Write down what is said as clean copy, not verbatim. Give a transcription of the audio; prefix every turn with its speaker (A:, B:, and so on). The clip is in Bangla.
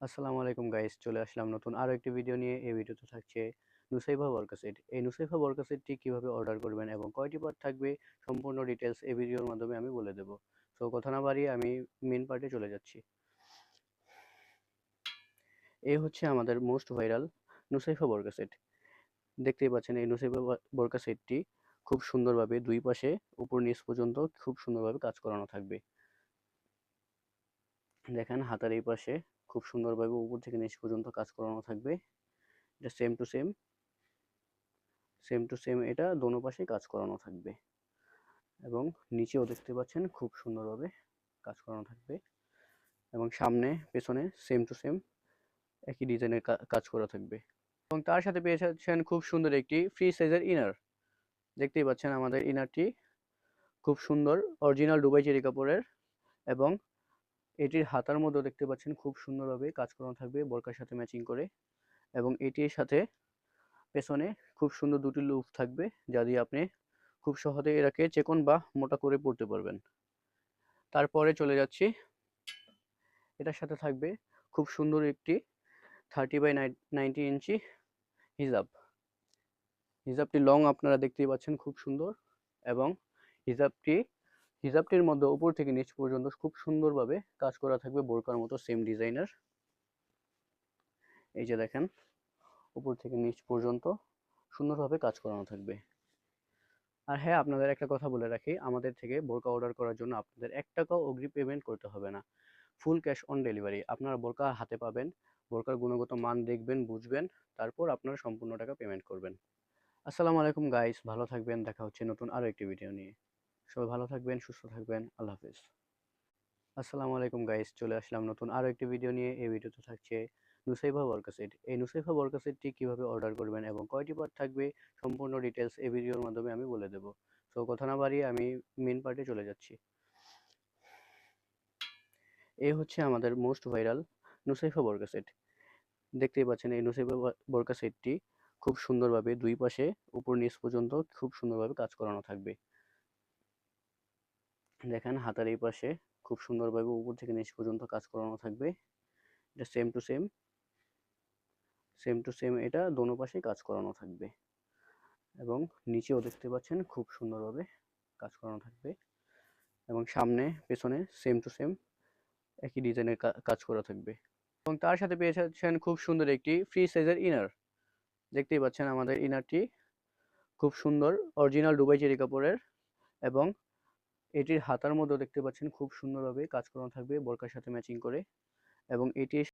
A: আসসালামু আলাইকুম গাইস, চলে আসলাম নতুন আরো একটি ভিডিও নিয়ে। এই ভিডিওতে থাকছে নুসাইবা বোরকা সেট। এই নুসাইবা বোরকা সেটটি কিভাবে অর্ডার করবেন এবং কয়টি পার্ট থাকবে সম্পূর্ণ ডিটেলস এই ভিডিওর মাধ্যমে আমি বলে দেব। সো কথা না বাড়িয়ে আমি মেন পার্টে চলে যাচ্ছি। এই হচ্ছে আমাদের মোস্ট ভাইরাল নুসাইবা বোরকা সেট। দেখতেই পাচ্ছেন এই নুসাইবা বোরকা সেটটি খুব সুন্দরভাবে দুই পাশে উপর নিচ পর্যন্ত খুব সুন্দরভাবে কাজ করানো থাকবে। দেখেন হাতার এই পাশে খুব সুন্দরভাবে উপর থেকে নিচ পর্যন্ত কাজ করানো থাকবে। এটা সেম টু সেম এটা দোনো পাশে কাজ করানো থাকবে এবং নিচেও দেখতে পাচ্ছেন খুব সুন্দরভাবে কাজ করানো থাকবে এবং সামনে পেছনে সেম টু সেম একই ডিজাইনের কাজ করা থাকবে এবং তার সাথে পেয়ে যাচ্ছেন খুব সুন্দর একটি ফ্রি সাইজের ইনার। দেখতেই পাচ্ছেন আমাদের ইনারটি খুব সুন্দর অরিজিনাল দুবাই চেরি কাপড়ের এবং এটির হাতার মধ্যেও দেখতে পাচ্ছেন খুব সুন্দরভাবে কাজ করানো থাকবে বোরকার সাথে ম্যাচিং করে এবং এটির সাথে পেছনে খুব সুন্দর দুটি লুপ থাকবে যা দিয়ে আপনি খুব সহজে এটাকে চেকন বা মোটা করে পড়তে পারবেন। তারপরে চলে যাচ্ছি, এটার সাথে থাকবে খুব সুন্দর একটি 30/90 ইঞ্চি হিজাব। হিজাবটি লং আপনারা দেখতেই পাচ্ছেন খুব সুন্দর এবং হিজাবটির মধ্যে উপর থেকে নিচ পর্যন্ত খুব সুন্দরভাবে কাজ করা থাকবে বোরকার মতো সেম ডিজাইনের। এই যে দেখেন উপর থেকে নিচ পর্যন্ত সুন্দরভাবে কাজ করানো থাকবে। আর হ্যাঁ, আপনাদের একটা কথা বলে রাখি, আমাদের থেকে বোরকা অর্ডার করার জন্য আপনাদের 1 টাকাও অগ্রিম পেমেন্ট করতে হবে না। Full cash on delivery. আপনারা বোরকা হাতে পাবেন, বোরকার গুণগত মান দেখবেন, বুঝবেন, তারপর আপনারা সম্পূর্ণ টাকা পেমেন্ট করবেন। আসসালামু আলাইকুম গাইস, ভালো থাকবেন। দেখা হচ্ছে নতুন আরো একটি ভিডিও নিয়ে। সবাই ভালো থাকবেন, সুস্থ থাকবেন। আল্লাহ হাফেজ। আসসালামু আলাইকুম গাইস, চলে আসলাম নতুন আরো একটি ভিডিও নিয়ে। এই ভিডিওতে থাকছে নুসাইবা বোরকা সেট। এই নুসাইবা বোরকা সেটটি কিভাবে অর্ডার করবেন এবং কয়টি পার্ট থাকবে সম্পূর্ণ ডিটেলস এই ভিডিওর মাধ্যমে আমি বলে দেব। সো কথা না বাড়িয়ে আমি মেন পার্টে চলে যাচ্ছি। এই হচ্ছে আমাদের মোস্ট ভাইরাল নুসাইবা বোরকা সেট। দেখতেই পাচ্ছেন এই নুসাইবা বোরকা সেটটি খুব সুন্দরভাবে দুই পাশে উপর নিচ পর্যন্ত খুব সুন্দরভাবে কাজ করানো থাকবে। দেখেন হাতার এই পাশে খুব সুন্দরভাবে উপর থেকে নিচ পর্যন্ত কাজ করানো থাকবে। এটা সেম টু সেম এটা দোনো পাশে কাজ করানো থাকবে এবং নিচেও দেখতে পাচ্ছেন খুব সুন্দরভাবে কাজ করানো থাকবে এবং সামনে পেছনে সেম টু সেম একই ডিজাইনের কাজ করা থাকবে এবং তার সাথে পেয়ে যাচ্ছেন খুব সুন্দর একটি ফ্রি সাইজের ইনার। দেখতেই পাচ্ছেন আমাদের ইনারটি খুব সুন্দর অরিজিনাল দুবাই চেরি কাপড়ের এবং এটির হাতার মধ্যেও দেখতে পাচ্ছেন খুব সুন্দরভাবে কাজ করানো থাকবে বোরকার সাথে ম্যাচিং করে এবং এটির